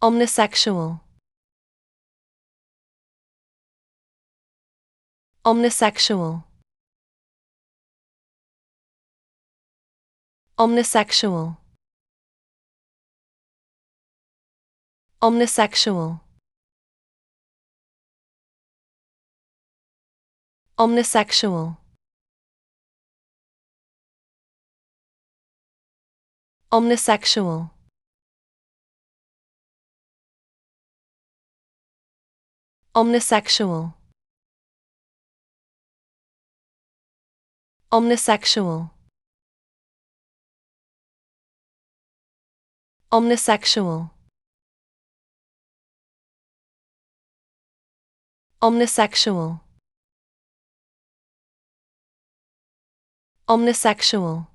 Omnisexual. Omnisexual. Omnisexual. Omnisexual. Omnisexual. Omnisexual. Omnisexual. Omnisexual. Omnisexual. Omnisexual. Omnisexual.